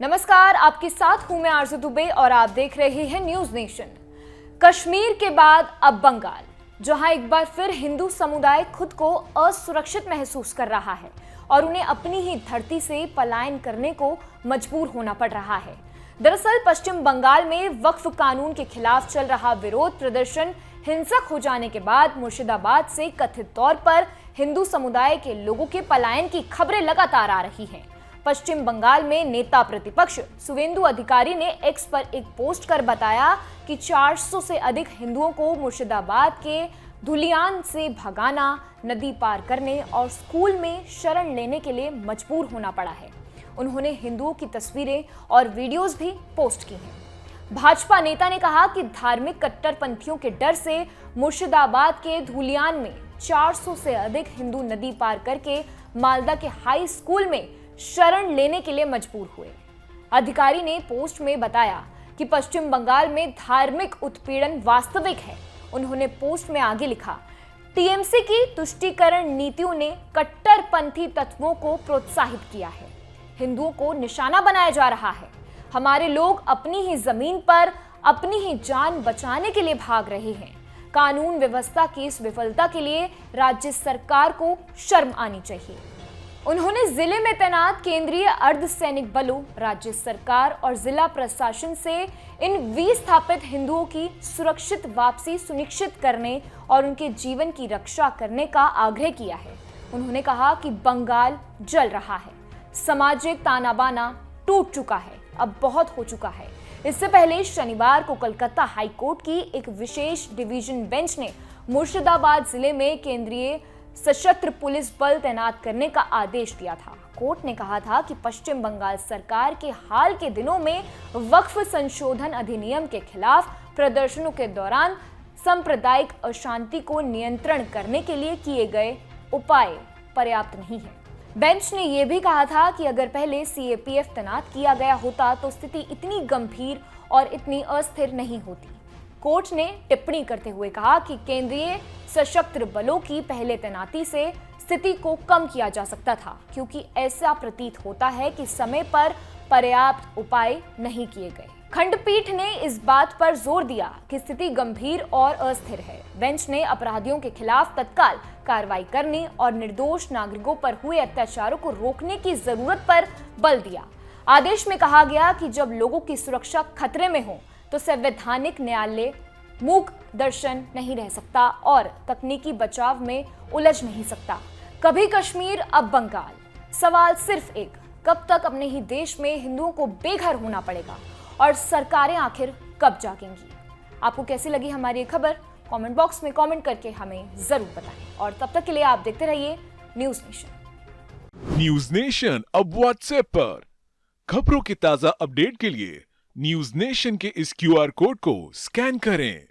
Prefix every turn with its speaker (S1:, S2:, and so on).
S1: नमस्कार, आपके साथ हूं मैं आरजू दुबे और आप देख रहे हैं न्यूज नेशन। कश्मीर के बाद अब बंगाल, जहां एक बार फिर हिंदू समुदाय खुद को असुरक्षित महसूस कर रहा है और उन्हें अपनी ही धरती से पलायन करने को मजबूर होना पड़ रहा है। दरअसल पश्चिम बंगाल में वक्फ कानून के खिलाफ चल रहा विरोध प्रदर्शन हिंसक हो जाने के बाद मुर्शिदाबाद से कथित तौर पर हिंदू समुदाय के लोगों के पलायन की खबरें लगातार आ रही हैं। पश्चिम बंगाल में नेता प्रतिपक्ष शुवेंदु अधिकारी ने एक्स पर एक पोस्ट कर बताया कि 400 से अधिक हिंदुओं को मुर्शिदाबाद के धुलियान से भगाना, नदी पार करने और स्कूल में शरण लेने के लिए मजबूर होना पड़ा है। उन्होंने हिंदुओं की तस्वीरें और वीडियोस भी पोस्ट की हैं। भाजपा नेता ने कहा कि धार्मिक कट्टरपंथियों के डर से मुर्शिदाबाद के धुलियान में 400 से अधिक हिंदू नदी पार करके मालदा के हाई स्कूल में शरण लेने के लिए मजबूर हुए। अधिकारी ने पोस्ट में बताया कि पश्चिम बंगाल में धार्मिक उत्पीड़न वास्तविक है। उन्होंने पोस्ट में आगे लिखा, टीएमसी की तुष्टीकरण नीतियों ने कट्टरपंथी तत्वों को प्रोत्साहित किया है। हिंदुओं को निशाना बनाया जा रहा है। हमारे लोग अपनी ही जमीन पर अपनी ही जान बचाने के लिए भाग रहे हैं। कानून व्यवस्था की इस विफलता के लिए राज्य सरकार को शर्म आनी चाहिए। उन्होंने जिले में तैनात केंद्रीय अर्धसैनिक बलों, राज्य सरकार और जिला प्रशासन से इन विस्थापित हिंदुओं की सुरक्षित वापसी सुनिश्चित करने और उनके जीवन की रक्षा करने का आग्रह किया है। उन्होंने कहा कि बंगाल जल रहा है, सामाजिक ताना बाना टूट चुका है, अब बहुत हो चुका है। इससे पहले शनिवार को कोलकाता हाईकोर्ट की एक विशेष डिवीजन बेंच ने मुर्शिदाबाद जिले में केंद्रीय सशस्त्र पुलिस बल तैनात करने का आदेश दिया था। कोर्ट ने कहा था कि पश्चिम बंगाल सरकार के हाल के दिनों में वक्फ संशोधन अधिनियम के खिलाफ प्रदर्शनों के दौरान सांप्रदायिक अशांति को नियंत्रण करने के लिए किए गए उपाय पर्याप्त नहीं है। बेंच ने यह भी कहा था कि अगर पहले सीएपीएफ तैनात किया गया होता तो स्थिति इतनी गंभीर और इतनी अस्थिर नहीं होती। कोर्ट ने टिप्पणी करते हुए कहा कि केंद्रीय सशस्त्र बलों की पहले तैनाती से स्थिति को कम किया जा सकता था, क्योंकि ऐसा प्रतीत होता है कि समय पर पर्याप्त उपाय नहीं किए गए। खंडपीठ ने इस बात पर जोर दिया कि स्थिति गंभीर और अस्थिर है। बेंच ने अपराधियों के खिलाफ तत्काल कार्रवाई करने और निर्दोष नागरिकों पर हुए अत्याचारों को रोकने की जरूरत पर बल दिया। आदेश में कहा गया कि जब लोगों की सुरक्षा खतरे में हो तो संवैधानिक न्यायालय मूक दर्शन नहीं रह सकता और तकनीकी बचाव में उलझ नहीं सकता। कभी कश्मीर, अब बंगाल। सवाल सिर्फ एक, कब तक अपने ही देश में हिंदुओं को बेघर होना पड़ेगा और सरकारें आखिर कब जागेंगी? आपको कैसी लगी हमारी ये खबर? कमेंट बॉक्स में कमेंट करके हमें जरूर बताएं और तब तक के लिए आप देखते रहिए न्यूज नेशन।
S2: न्यूज नेशन अब व्हाट्सएप पर खबरों की ताजा अपडेट के लिए न्यूज नेशन के इस क्यूआर कोड को स्कैन करें